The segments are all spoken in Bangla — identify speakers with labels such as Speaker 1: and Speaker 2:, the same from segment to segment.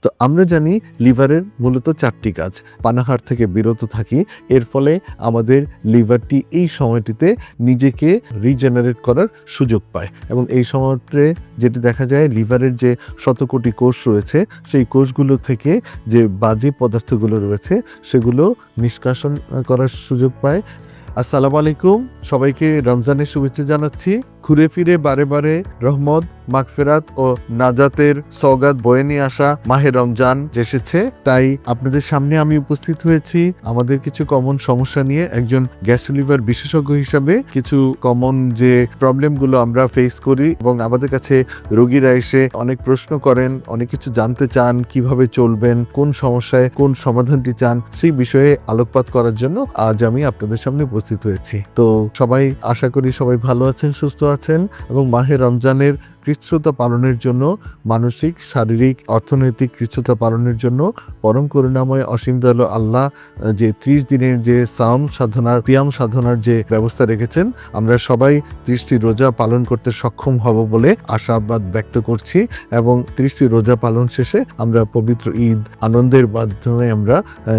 Speaker 1: তো আমরা জানি লিভারের মূলত 4টি কাজ। পানাহার থেকে বিরত থাকি, এর ফলে আমাদের লিভারটি এই সময়টিতে নিজেকে রিজেনারেট করার সুযোগ পায় এবং এই সময়তে যেটি দেখা যায় লিভারের যে শতকোটি কোষ রয়েছে সেই কোষগুলো থেকে যে বাজে পদার্থগুলো রয়েছে সেগুলো নিষ্কাশন করার সুযোগ পায়। আসসালামু আলাইকুম, সবাইকে রমজানের শুভেচ্ছা জানাচ্ছি। ঘুরে ফিরে বারে বারে রহমত, মাগফিরাত ও নাজাতের সওগাত বয়ে নিয়ে আসা মাহে রমজান এসেছে, তাই আপনাদের সামনে আমি উপস্থিত হয়েছি আমাদের কিছু কমন সমস্যা নিয়ে। একজন গ্যাস লিভার বিশেষজ্ঞ হিসাবে কিছু কমন যে প্রবলেমগুলো আমরা ফেস করি এবং আমাদের কাছে রোগীরা এসে অনেক প্রশ্ন করেন, অনেক কিছু জানতে চান, কিভাবে চলবেন, কোন সমস্যায় কোন সমাধানটি চান, সেই বিষয়ে আলোকপাত করার জন্য আজ আমি আপনাদের সামনে উপস্থিত হয়েছি। তো সবাই আশা করি সবাই ভালো আছেন, সুস্থ আছেন এবং মাহে রমজানের কৃচ্ছ্রতা পালনের জন্য, মানসিক, শারীরিক, অর্থনৈতিক কৃচ্ছ্রতা পালনের জন্য পরম করুণাময় অসীম দয়ালু আল্লাহ যে 30 দিনের যে সিয়াম সাধনার যে ব্যবস্থা রেখেছেন, আমরা সবাই 30টি রোজা পালন করতে সক্ষম হব বলে আশাবাদ ব্যক্ত করছি এবং 30টি রোজা পালন শেষে আমরা পবিত্র ঈদ আনন্দের মাধ্যমে আমরা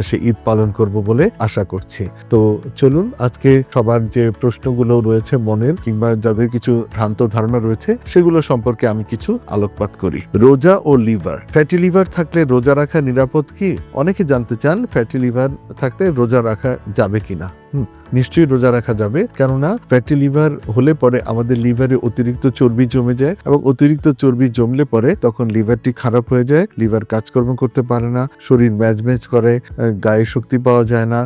Speaker 1: সেই ঈদ পালন করব বলে আশা করছি। তো চলুন আজকে সবার যে প্রশ্নগুলো রয়েছে মনের কিংবা যাদের কিছু ভ্রান্ত ধারণা রয়েছে সেগুলো সম্পর্কে আমি কিছু আলোকপাত করি। রোজা ও লিভার। ফ্যাটি লিভার থাকলে রোজা রাখা নিরাপদ কি? অনেকে জানতে চান ফ্যাটি লিভার থাকলে রোজা রাখা যাবে কিনা। নিশ্চয়ই রোজা রাখা যাবে, কেননা ফ্যাটি লিভার হলে পরে আমাদের লিভারে অতিরিক্ত চর্বি জমে যায় এবং অতিরিক্ত চর্বি জমলে পরে তখন লিভারটি খারাপ হয়ে যায়, লিভার কাজকর্ম করতে পারে না, শরীর ম্যাজম্যাজ করে, গায়ে শক্তি পাওয়া যায় না,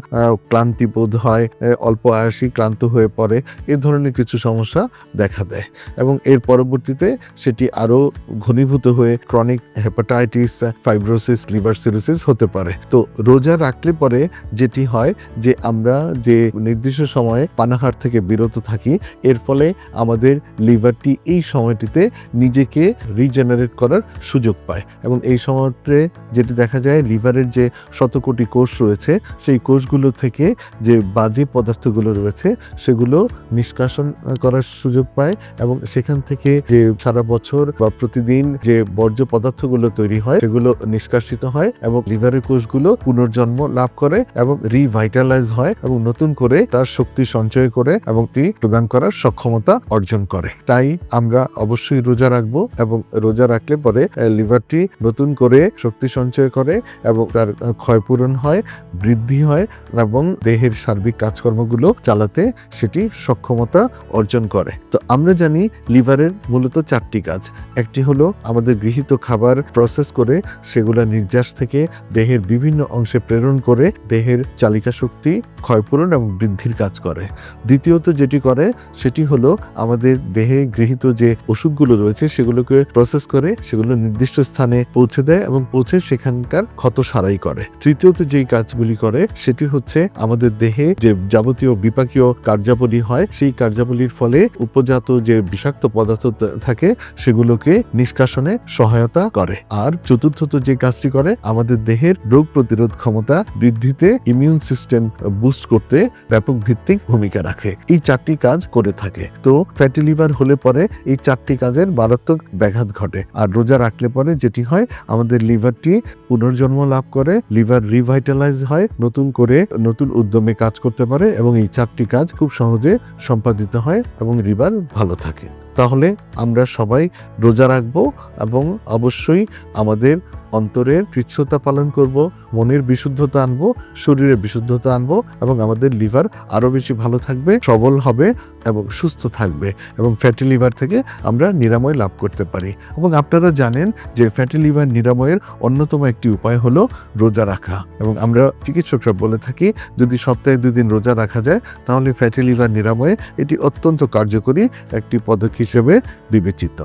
Speaker 1: ক্লান্তি বোধ হয়, অল্প আয়াসী ক্লান্ত হয়ে পড়ে, এ ধরনের কিছু সমস্যা দেখা দেয় এবং এর পরবর্তীতে সেটি আরো ঘনীভূত হয়ে chronic hepatitis, fibrosis, liver cirrhosis হতে পারে। তো রোজা রাখলে পরে যেটি হয় যে আমরা যে নির্দিষ্ট সময়ে পানাহার থেকে বিরত থাকি, এর ফলে আমাদের লিভারটি এই সময়টিতে নিজেকে রিজেনারেট করার সুযোগ পায় এবং এই সময়তে যেটি দেখা যায় লিভারের যে শতকোটি কোষ রয়েছে সেই কোষগুলো থেকে যে বাজে পদার্থগুলো রয়েছে সেগুলো নিষ্কাশন করার সুযোগ পায় এবং সেখান থেকে যে সারা বছর বা প্রতিদিন যে বর্জ্য পদার্থগুলো তৈরি হয় সেগুলো নিষ্কাশিত হয় এবং লিভারের কোষগুলো পুনর্জন্ম লাভ করে এবং রিভাইটালাইজ হয় এবং নতুন করে তার শক্তি সঞ্চয় করে এবং তি প্রদান করার সক্ষমতা অর্জন করে। তাই আমরা অবশ্যই রোজা রাখবো এবং রোজা রাখলে পরে লিভারটি নতুন করে শক্তি সঞ্চয় করে এবং তার ক্ষয়পূরণ হয়, বৃদ্ধি হয় এবং দেহের সার্বিক কাজকর্মগুলো চালাতে সেটি সক্ষমতা অর্জন করে। তো আমরা জানি লিভারের মূলত 4টি কাজ। একটি হলো আমাদের গৃহীত খাবার প্রসেস করে সেগুলো নির্যাস থেকে দেহের বিভিন্ন অংশে প্রেরণ করে দেহের চালিকা শক্তি ক্ষয়পূরণ এবং বৃদ্ধির কাজ করে। দ্বিতীয়ত যেটি করে সেটি হলো আমাদের দেহে গৃহীত যে ওষুধগুলো রয়েছে সেগুলোকে প্রসেস করে সেগুলো নির্দিষ্ট স্থানে পৌঁছে দেয় এবং পৌঁছে সেখানকার ক্ষত সারাই করে। তৃতীয়ত যেই কাজগুলি করে সেটি হচ্ছে আমাদের দেহে যে যাবতীয় বিপাকীয় কার্যাবলী হয় সেই কার্যাবলীর ফলে উপজাত যে বিষাক্ত পদার্থ থাকে সেগুলোকে নিষ্কাশনে সহায়তা করে। আর চতুর্থত যে কাজটি করে আমাদের দেহের রোগ প্রতিরোধ ক্ষমতা বৃদ্ধিতে, ইমিউন সিস্টেম বুস্ট করতে ব্যাপক ভিত্তিক ভূমিকা রাখে। এই 4টি কাজ করে থাকে। তো ফ্যাটি লিভার হলে পরে এই 4টি কাজের মারাত্মক ব্যাঘাত ঘটে। আর রোজা রাখলে পরে যেটি হয় আমাদের লিভারটি পুনর্জন্ম লাভ করে, লিভার রিভাইটালাইজ হয়, নতুন করে নতুন উদ্যমে কাজ করতে পারে এবং এই 4টি কাজ খুব সহজে সম্পাদিত হয় এবং লিভার ভালো থাকে। তাহলে আমরা সবাই রোজা রাখবো এবং অবশ্যই আমাদের অন্তরের কৃচ্ছ্রতা পালন করব, মনের বিশুদ্ধতা আনবো, শরীরের বিশুদ্ধতা আনবো এবং আমাদের লিভার আরো বেশি ভালো থাকবে, সবল হবে এবং সুস্থ থাকবে এবং ফ্যাটি লিভার থেকে আমরা নিরাময় লাভ করতে পারি। এবং আপনারা জানেন যে ফ্যাটি লিভার নিরাময়ের অন্যতম একটি উপায় হলো রোজা রাখা এবং আমরা চিকিৎসকরা বলে থাকি যদি সপ্তাহে 2 দিন রোজা রাখা যায় তাহলে ফ্যাটি লিভার নিরাময়ে এটি অত্যন্ত কার্যকরী একটি পদক্ষেপ হিসেবে বিবেচিত।